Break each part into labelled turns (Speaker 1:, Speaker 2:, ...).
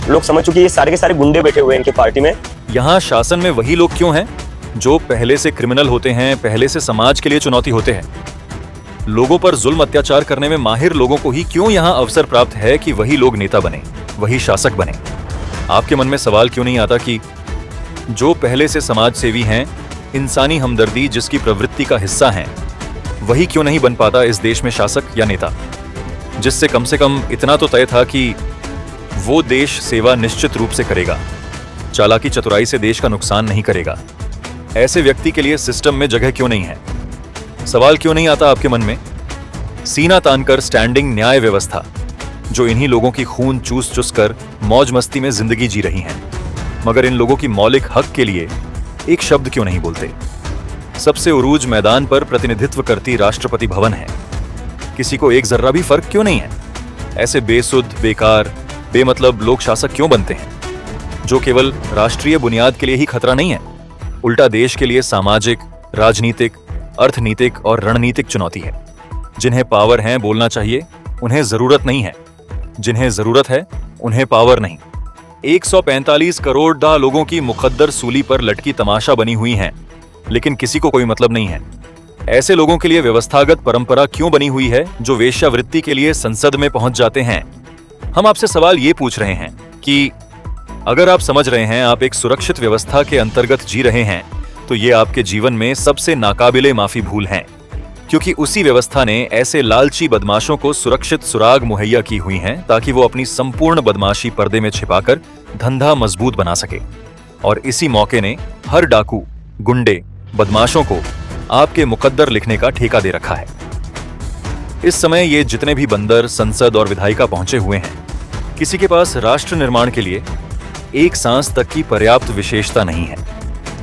Speaker 1: लोग समझ चुके हैं ये सारे के सारे गुंडे बैठे हुए हैं इनकी पार्टी में।
Speaker 2: यहाँ शासन में वही लोग क्यों हैं जो पहले से क्रिमिनल होते हैं, पहले से समाज के लिए चुनौती होते हैं? लोगों पर जुल्म अत्याचार करने में माहिर लोगों को ही क्यों यहाँ अवसर प्राप्त है कि वही लोग नेता बने, वही शासक बने? आपके मन में सवाल क्यों नहीं आता कि जो पहले से समाज सेवी हैं, इंसानी हमदर्दी जिसकी प्रवृत्ति का हिस्सा हैं, वही क्यों नहीं बन पाता इस देश में शासक या नेता, जिससे कम से कम इतना तो तय था कि वो देश सेवा निश्चित रूप से करेगा, चालाकी चतुराई से देश का नुकसान नहीं करेगा? ऐसे व्यक्ति के लिए सिस्टम में जगह क्यों नहीं है? सवाल क्यों नहीं आता आपके मन में सीना तानकर स्टैंडिंग न्याय व्यवस्था जो इन्हीं लोगों की खून चूस चूस कर मौज मस्ती में जिंदगी जी रही हैं, मगर इन लोगों की मौलिक हक के लिए एक शब्द क्यों नहीं बोलते? सबसे उरूज मैदान पर प्रतिनिधित्व करती राष्ट्रपति भवन है, किसी को एक जर्रा भी फर्क क्यों नहीं है? ऐसे बेसुध, बेकार, बेमतलब लोग शासक क्यों बनते हैं, जो केवल राष्ट्रीय बुनियाद के लिए ही खतरा नहीं है, उल्टा देश के लिए सामाजिक, राजनीतिक, अर्थनीतिक और रणनीतिक चुनौती है? जिन्हें पावर है बोलना चाहिए, उन्हें जरूरत नहीं है, जिन्हें जरूरत है उन्हें पावर नहीं। 145 करोड़ दा लोगों की मुकद्दर सूली पर लटकी तमाशा बनी हुई हैं, लेकिन किसी को कोई मतलब नहीं है। ऐसे लोगों के लिए व्यवस्थागत परंपरा क्यों बनी हुई है जो वेश्यावृत्ति के लिए संसद में पहुंच जाते हैं? हम आपसे सवाल ये पूछ रहे हैं कि अगर आप समझ रहे हैं आप एक सुरक्षित व्यवस्था के अंतर्गत जी रहे हैं, तो ये आपके जीवन में सबसे नाकाबिले माफी भूल हैं, क्योंकि उसी व्यवस्था ने ऐसे लालची बदमाशों को सुरक्षित सुराग मुहैया की हुई हैं ताकि वो अपनी संपूर्ण बदमाशी पर्दे में छिपाकर धंधा मजबूत बना सके। और इसी मौके ने हर डाकू, गुंडे, बदमाशों को आपके मुकद्दर लिखने का ठेका दे रखा है। इस समय ये जितने भी बंदर संसद और विधायिका पहुंचे हुए हैं, किसी के पास राष्ट्र निर्माण के लिए एक सांस तक की पर्याप्त विशेषता नहीं है।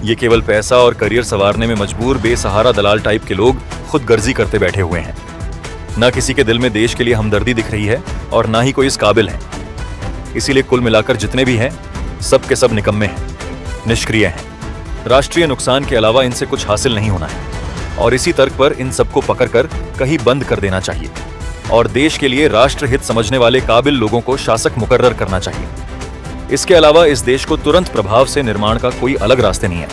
Speaker 2: ये केवल पैसा और करियर संवारने में मजबूर बेसहारा दलाल टाइप के लोग खुदगर्जी करते बैठे हुए हैं। ना किसी के दिल में देश के लिए हमदर्दी दिख रही है और ना ही कोई इस काबिल है। इसीलिए कुल मिलाकर जितने भी हैं, सब के सब निकम्मे हैं, निष्क्रिय हैं। राष्ट्रीय नुकसान के अलावा इनसे कुछ हासिल नहीं होना है और इसी तर्क पर इन सबको पकड़कर कहीं बंद कर देना चाहिए और देश के लिए राष्ट्रहित समझने वाले काबिल लोगों को शासक मुकर्रर करना चाहिए। इसके अलावा इस देश को तुरंत प्रभाव से निर्माण का कोई अलग रास्ते नहीं है।